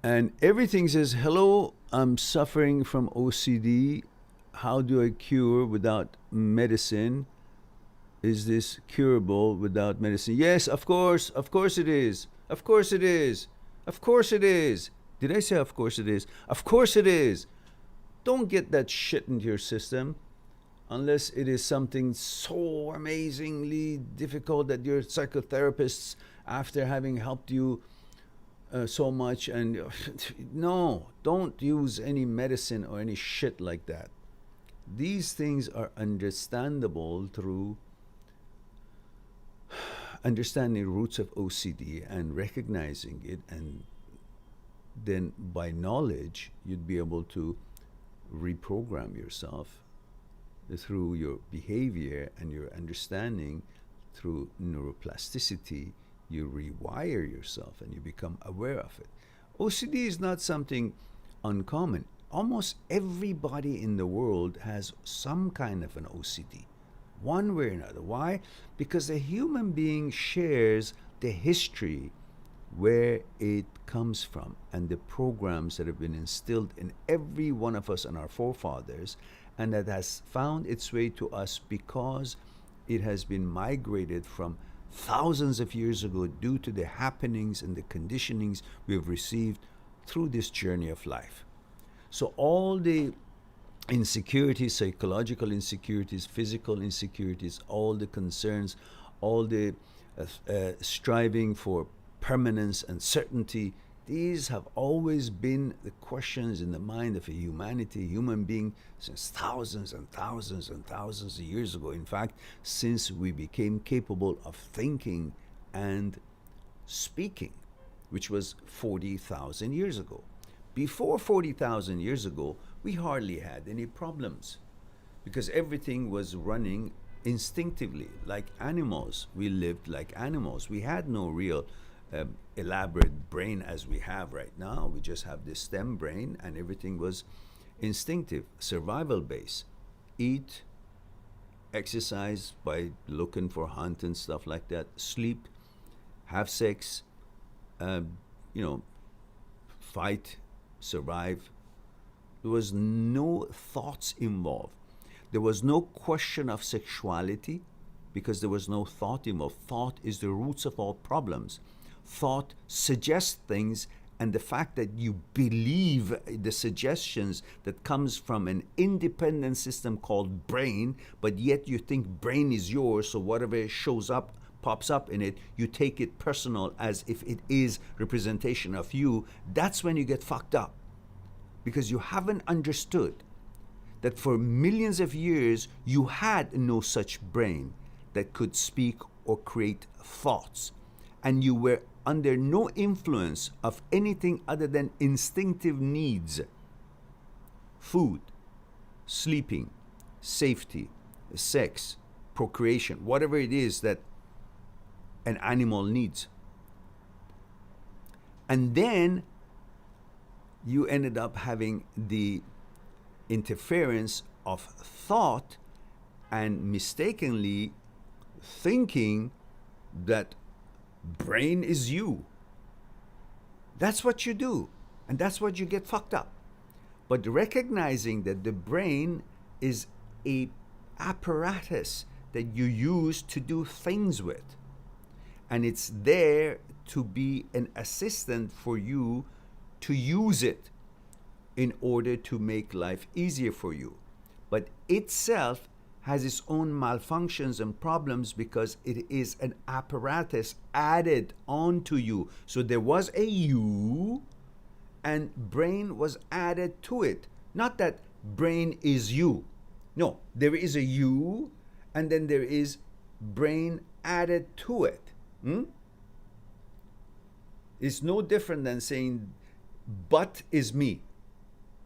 And everything says, hello, I'm suffering from OCD. How do I cure without medicine? Is this curable without medicine? Yes, of course it is. Of course it is. Of course it is. Did I say of course it is? Of course it is. Don't get that shit into your system unless it is something so amazingly difficult that your psychotherapists, after having helped you so much, and no, don't use any medicine or any shit like that. These things are understandable through understanding the roots of OCD and recognizing it, and then by knowledge you'd be able to reprogram yourself through your behavior and your understanding. Through neuroplasticity you rewire yourself and you become aware of it. OCD is not something uncommon. Almost everybody in the world has some kind of an OCD, one way or another. Why? Because the human being shares the history where it comes from and the programs that have been instilled in every one of us and our forefathers, and that has found its way to us because it has been migrated from thousands of years ago due to the happenings and the conditionings we've received through this journey of life. So all the insecurities, psychological insecurities, physical insecurities, all the concerns, all the striving for permanence and certainty, these have always been the questions in the mind of a human being, since thousands and thousands and thousands of years ago. In fact, since we became capable of thinking and speaking, which was 40,000 years ago. Before 40,000 years ago, we hardly had any problems because everything was running instinctively like animals. We lived like animals. We had no real elaborate brain as we have right now. We just have this stem brain, and everything was instinctive, survival based. Eat, exercise by looking for hunt and stuff like that, sleep, have sex, fight, survive. There was no thoughts involved. There was no question of sexuality because there was no thought involved. Thought is the roots of all problems. Thought suggests things, and the fact that you believe the suggestions that comes from an independent system called brain, but yet you think brain is yours, so whatever shows up, pops up in it, you take it personal as if it is representation of you. That's when you get fucked up, because you haven't understood that for millions of years you had no such brain that could speak or create thoughts, and you were under no influence of anything other than instinctive needs: food, sleeping, safety, sex, procreation, whatever it is that an animal needs. And then you ended up having the interference of thought and mistakenly thinking that brain is you. That's what you do, and that's what you get fucked up. But recognizing that the brain is a apparatus that you use to do things with, and it's there to be an assistant for you to use it in order to make life easier for you. But itself has its own malfunctions and problems because it is an apparatus added onto you. So there was a you, and brain was added to it. Not that brain is you. No, there is a you, and then there is brain added to it. It's no different than saying but is me.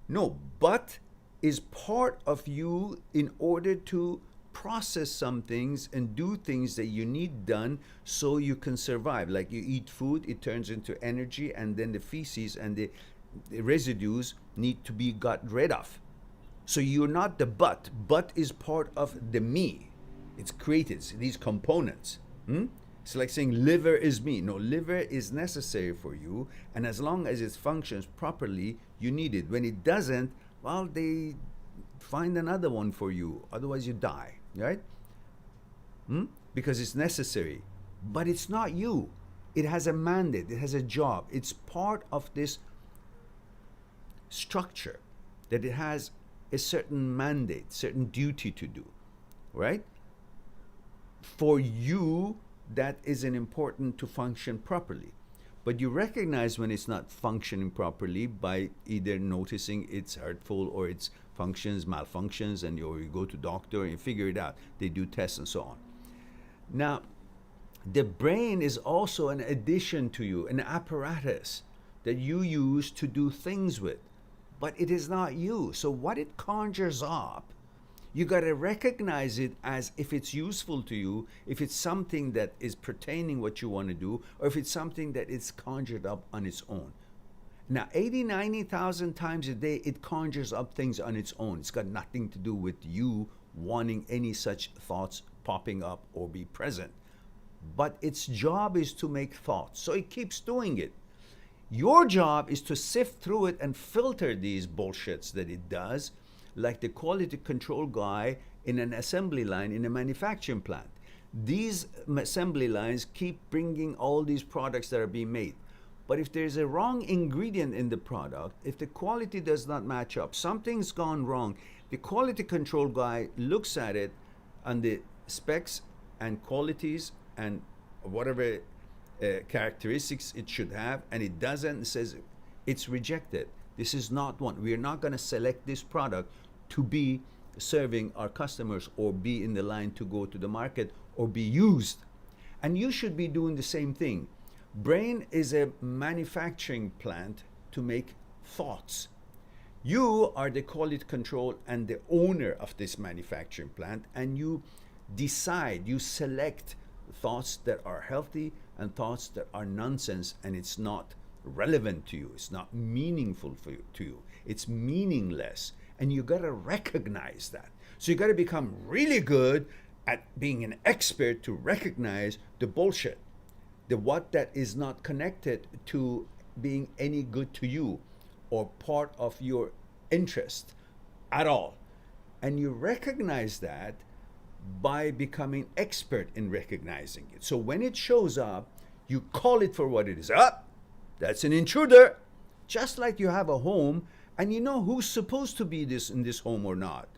No, but is part of you in order to process some things and do things that you need done so you can survive. Like you eat food, it turns into energy, and then the feces and the residues need to be got rid of. So you're not the but is part of the me. It's created, these components. It's like saying liver is me. No, liver is necessary for you, and as long as it functions properly, you need it. When it doesn't, well, they find another one for you. Otherwise, you die, right? Because it's necessary. But it's not you. It has a mandate. It has a job. It's part of this structure that it has a certain mandate, certain duty to do, right? For you, that isn't important to function properly. But you recognize when it's not functioning properly by either noticing it's hurtful or its functions, malfunctions, and you go to doctor and you figure it out. They do tests and so on. Now, the brain is also an addition to you, an apparatus that you use to do things with, but it is not you. So what it conjures up, you got to recognize it as if it's useful to you, if it's something that is pertaining what you want to do, or if it's something that is conjured up on its own. Now, 80, 90,000 times a day, it conjures up things on its own. It's got nothing to do with you wanting any such thoughts popping up or be present. But its job is to make thoughts, so it keeps doing it. Your job is to sift through it and filter these bullshits that it does, like the quality control guy in an assembly line in a manufacturing plant. These assembly lines keep bringing all these products that are being made. But if there's a wrong ingredient in the product, if the quality does not match up, something's gone wrong, the quality control guy looks at it on the specs and qualities and whatever characteristics it should have, and it doesn't, it says it's rejected. This is not one. We're not going to select this product to be serving our customers or be in the line to go to the market or be used. And you should be doing the same thing. Brain is a manufacturing plant to make thoughts. You are the quality control and the owner of this manufacturing plant, and you decide, you select thoughts that are healthy and thoughts that are nonsense, and it's not relevant to you, it's not meaningful to you, it's meaningless, and you got to recognize that. So you got to become really good at being an expert to recognize the bullshit, the what that is not connected to being any good to you or part of your interest at all. And you recognize that by becoming expert in recognizing it. So when it shows up, you call it for what it is. That's an intruder. Just like you have a home and you know who's supposed to be in this home or not.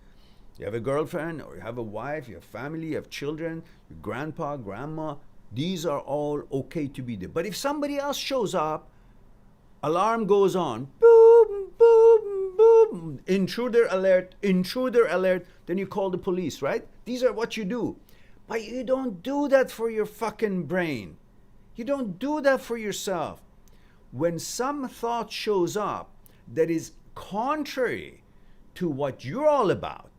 You have a girlfriend or you have a wife, you have family, you have children, your grandpa, grandma. These are all okay to be there. But if somebody else shows up, alarm goes on. Boom, boom, boom. Intruder alert, then you call the police, right? These are what you do. But you don't do that for your fucking brain. You don't do that for yourself. When some thought shows up that is contrary to what you're all about,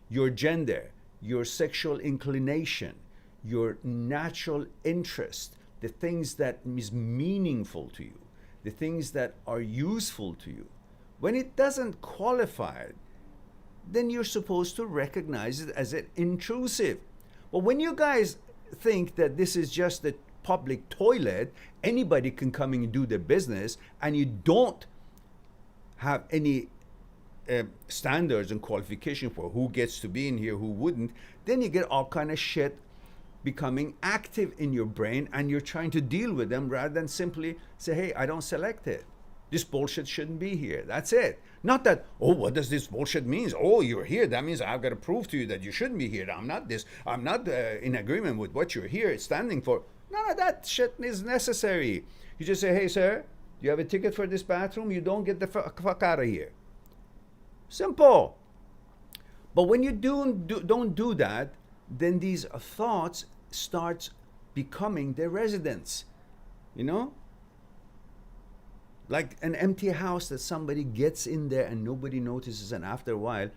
your gender, your sexual inclination, your natural interest, the things that is meaningful to you, the things that are useful to you, when it doesn't qualify, then you're supposed to recognize it as an intrusive. But when you guys think that this is just a public toilet, anybody can come in and do their business, and you don't have any standards and qualification for who gets to be in here, who wouldn't, then you get all kind of shit becoming active in your brain, and you're trying to deal with them rather than simply say, hey, I don't select it. This bullshit shouldn't be here. That's it. Not that, oh, what does this bullshit mean? Oh, you're here. That means I've got to prove to you that you shouldn't be here. I'm not this. I'm not in agreement with what you're here standing for. None of that shit is necessary. You just say, hey, sir, do you have a ticket for this bathroom? You don't get the fuck out of here. Simple. But when you don't do that, then these thoughts starts becoming their residence. You know? Like an empty house that somebody gets in there and nobody notices, and after a while,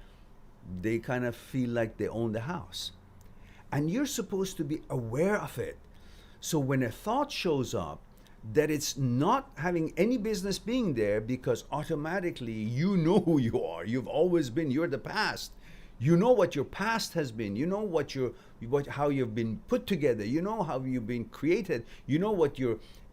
they kind of feel like they own the house. And you're supposed to be aware of it. So when a thought shows up, that it's not having any business being there, because automatically you know who you are. You've always been, you're the past. You know what your past has been. You know how you've been put together. You know how you've been created. You know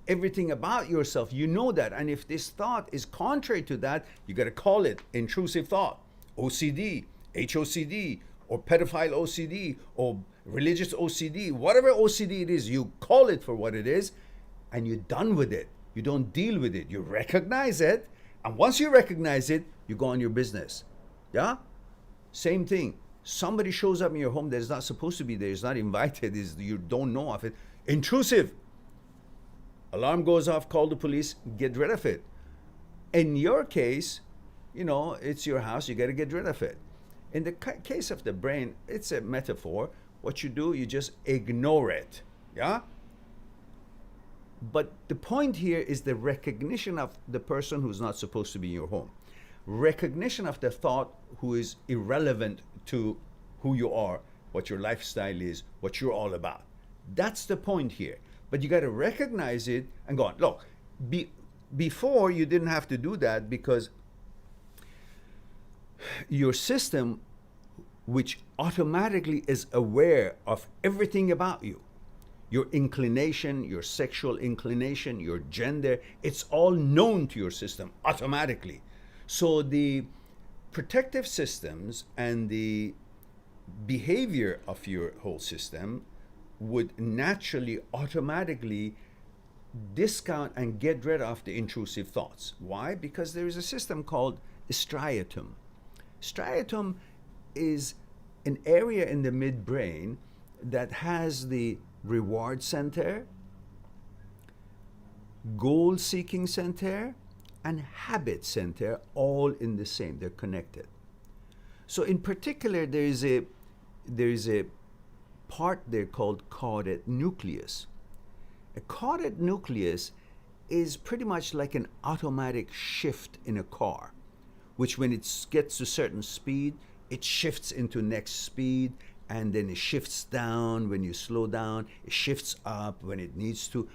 everything about yourself. You know that. And if this thought is contrary to that, you got to call it intrusive thought, OCD, HOCD, or pedophile OCD, or religious OCD, whatever OCD it is, you call it for what it is, and you're done with it. You don't deal with it. You recognize it, and once you recognize it, you go on your business. Yeah? Same thing. Somebody shows up in your home that is not supposed to be there, is not invited, you don't know of it. Intrusive. Alarm goes off, call the police, get rid of it. In your case, it's your house, you got to get rid of it. In the case of the brain, it's a metaphor. What you do, you just ignore it. Yeah? But the point here is the recognition of the person who's not supposed to be in your home. Recognition of the thought who is irrelevant to who you are, what your lifestyle is, what you're all about. That's the point here. But you got to recognize it and go on. Look, before you didn't have to do that because your system, which automatically is aware of everything about you, your inclination, your sexual inclination, your gender, it's all known to your system automatically. So the protective systems and the behavior of your whole system would naturally, automatically discount and get rid of the intrusive thoughts. Why? Because there is a system called striatum. Striatum is an area in the midbrain that has the reward center, goal-seeking center, and habit center all in the same. They're connected. So in particular, there is a part there called caudate nucleus. A caudate nucleus is pretty much like an automatic shift in a car, which when it gets to a certain speed, it shifts into next speed, and then it shifts down when you slow down, it shifts up when it needs to.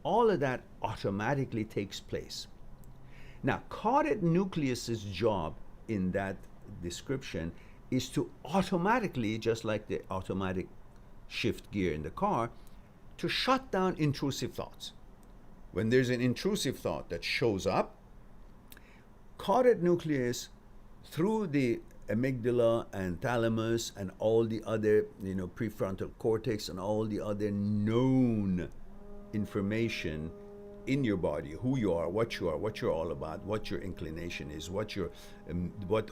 All of that automatically takes place. Now, caudate nucleus's job in that description is to automatically, just like the automatic shift gear in the car, to shut down intrusive thoughts. When there's an intrusive thought that shows up, caudate nucleus, through the amygdala and thalamus and all the other, prefrontal cortex and all the other known information in your body, who you are, what you're all about, what your inclination is, what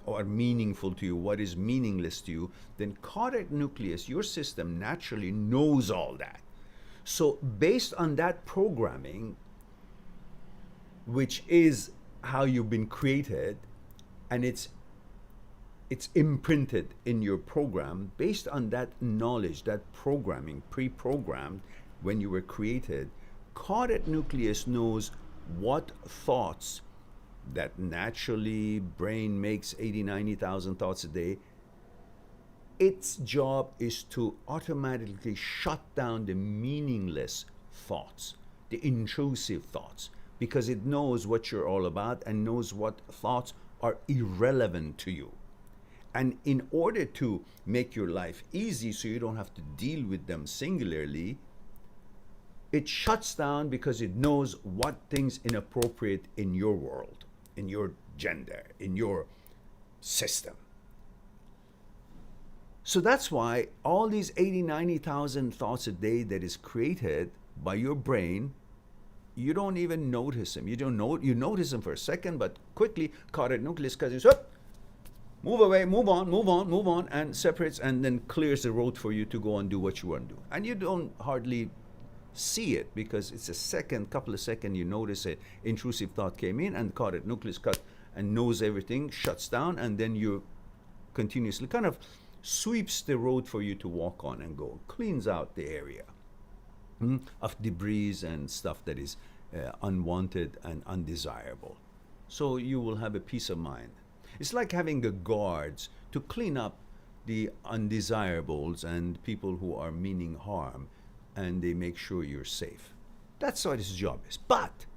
are meaningful to you, what is meaningless to you, then caudate nucleus, your system naturally knows all that. So based on that programming, which is how you've been created, and it's imprinted in your program, based on that knowledge, that programming, pre-programmed when you were created, caudate nucleus knows what thoughts that naturally brain makes 90,000 thoughts a day. Its job is to automatically shut down the meaningless thoughts, the intrusive thoughts, because it knows what you're all about and knows what thoughts are irrelevant to you. And in order to make your life easy so you don't have to deal with them singularly, it shuts down because it knows what things inappropriate in your world, in your gender, in your system. So that's why all these 90,000 thoughts a day that is created by your brain, you don't even notice them. You notice them for a second, but quickly caudate nucleus cuts in, move away, move on, and separates and then clears the road for you to go and do what you want to do. And you don't hardly see it because it's couple of seconds, you notice an intrusive thought came in and caudate nucleus cut and knows everything, shuts down, and then you continuously kind of sweeps the road for you to walk on and go, cleans out the area of debris and stuff that is unwanted and undesirable. So you will have a peace of mind. It's like having a guards to clean up the undesirables and people who are meaning harm, and they make sure you're safe. That's what his job is. But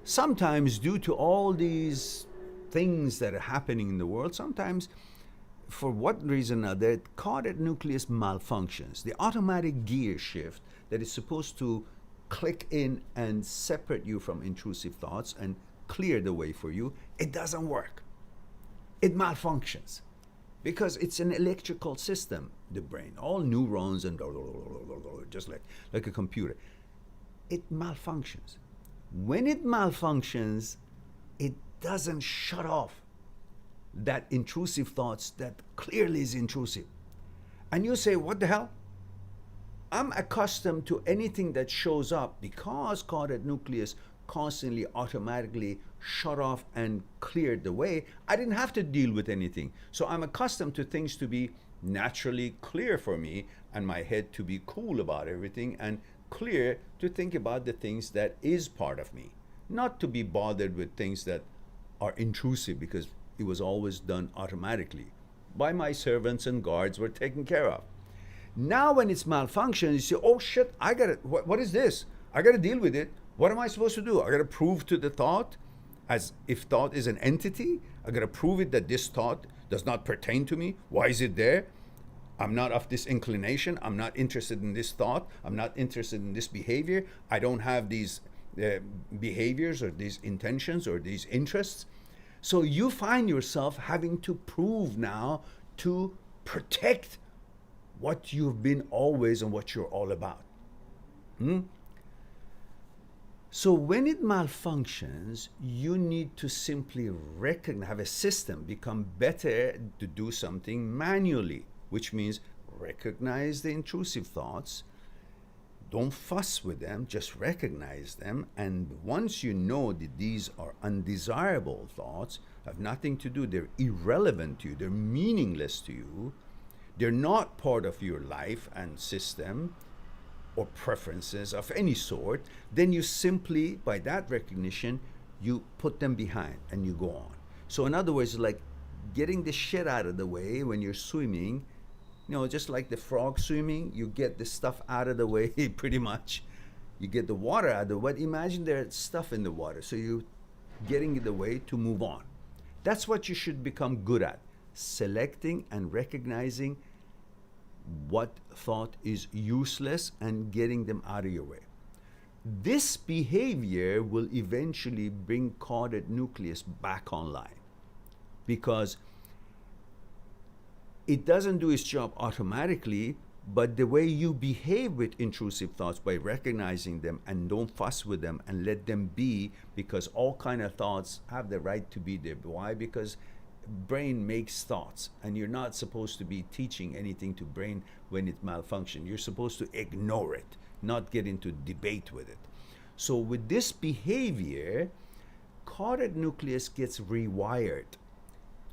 sometimes, due to all these things that are happening in the world, sometimes for what reason now, the caudate nucleus malfunctions. The automatic gear shift that is supposed to click in and separate you from intrusive thoughts and clear the way for you, it doesn't work. It malfunctions because it's an electrical system, the brain, all neurons and just like a computer. It malfunctions. When it malfunctions, it doesn't shut off that intrusive thoughts that clearly is intrusive. And you say, what the hell? I'm accustomed to anything that shows up because caudate nucleus constantly automatically shut off and cleared the way. I didn't have to deal with anything. So I'm accustomed to things to be naturally clear for me and my head to be cool about everything and clear to think about the things that is part of me, not to be bothered with things that are intrusive because it was always done automatically by my servants and guards were taken care of. Now when it's malfunction, you say, oh shit, I gotta, what is this? I gotta deal with it. What am I supposed to do? I gotta prove to the thought, as if thought is an entity, I gotta prove it that this thought does not pertain to me. Why is it there? I'm not of this inclination. I'm not interested in this thought. I'm not interested in this behavior. I don't have these behaviors or these intentions or these interests. So you find yourself having to prove now to protect what you've been always and what you're all about. So when it malfunctions, you need to simply recognize, have a system become better to do something manually, which means recognize the intrusive thoughts. Don't fuss with them, just recognize them. And once you know that these are undesirable thoughts, have nothing to do, they're irrelevant to you, they're meaningless to you, they're not part of your life and system or preferences of any sort, then you simply, by that recognition, you put them behind and you go on. So in other words, like getting the shit out of the way when you're swimming, you know, just like the frog swimming, you get the stuff out of the way pretty much. You get the water out of the way. Imagine there's stuff in the water, so you're getting in the way to move on. That's what you should become good at, selecting and recognizing what thought is useless and getting them out of your way. This behavior will eventually bring caudate nucleus back online because it doesn't do its job automatically, but the way you behave with intrusive thoughts by recognizing them and don't fuss with them and let them be, because all kind of thoughts have the right to be there. Why? Because brain makes thoughts and you're not supposed to be teaching anything to brain when it malfunctions. You're supposed to ignore it, not get into debate with it. So with this behavior, caudate nucleus gets rewired.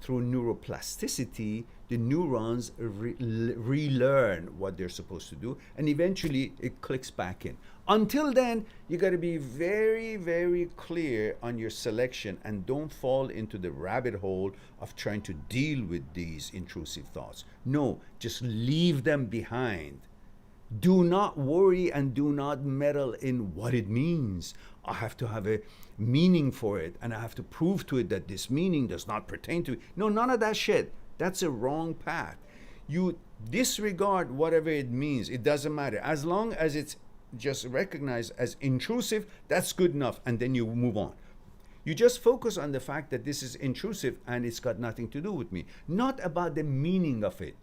Through neuroplasticity, the neurons relearn what they're supposed to do, and eventually it clicks back in. Until then, you got to be very, very clear on your selection and don't fall into the rabbit hole of trying to deal with these intrusive thoughts. No, just leave them behind. Do not worry and do not meddle in what it means. I have to have a meaning for it and I have to prove to it that this meaning does not pertain to it. No, none of that shit. That's a wrong path. You disregard whatever it means. It doesn't matter. As long as it's just recognized as intrusive, that's good enough, and then you move on. You just focus on the fact that this is intrusive and it's got nothing to do with me, not about the meaning of it.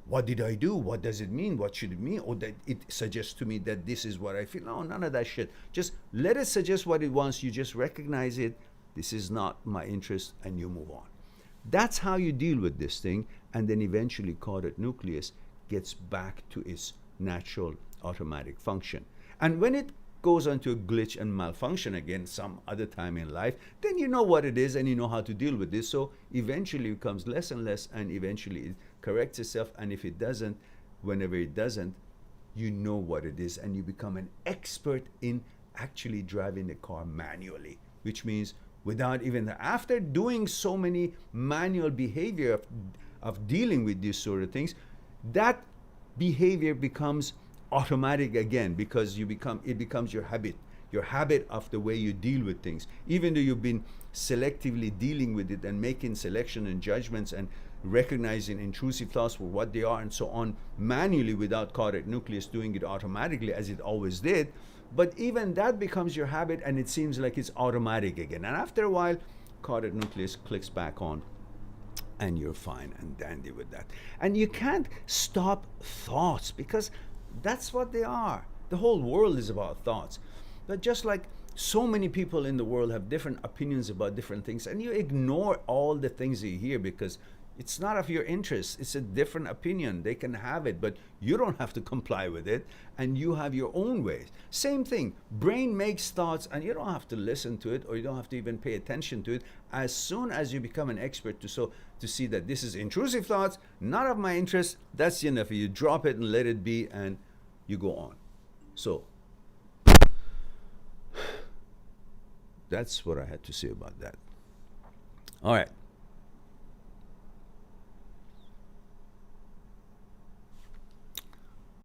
What did I do? What does it mean? What should it mean? Or that it suggests to me that this is what I feel. No, none of that shit. Just let it suggest what it wants. You just recognize it. This is not my interest, and you move on. That's how you deal with this thing, and then eventually caudate nucleus gets back to its natural automatic function. And when it goes on to a glitch and malfunction again some other time in life, then you know what it is and you know how to deal with this. So eventually it becomes less and less, and eventually it corrects itself. And if it doesn't, whenever it doesn't, you know what it is, and you become an expert in actually driving the car manually, which means without even, after doing so many manual behavior of dealing with these sort of things, that behavior becomes automatic again, because it becomes your habit. your habit of the way you deal with things. Even though you've been selectively dealing with it and making selection and judgments and recognizing intrusive thoughts for what they are and so on manually without caudate nucleus doing it automatically as it always did, but even that becomes your habit and it seems like it's automatic again. And after a while, caudate nucleus clicks back on and you're fine and dandy with that. And you can't stop thoughts because that's what they are. The whole world is about thoughts. But just like so many people in the world have different opinions about different things, and you ignore all the things that you hear because it's not of your interest. It's a different opinion. They can have it, but you don't have to comply with it, and you have your own ways. Same thing. Brain makes thoughts, and you don't have to listen to it, or you don't have to even pay attention to it. As soon as you become an expert to see that this is intrusive thoughts, not of my interest, that's enough. You drop it and let it be, and you go on. So that's what I had to say about that. All right.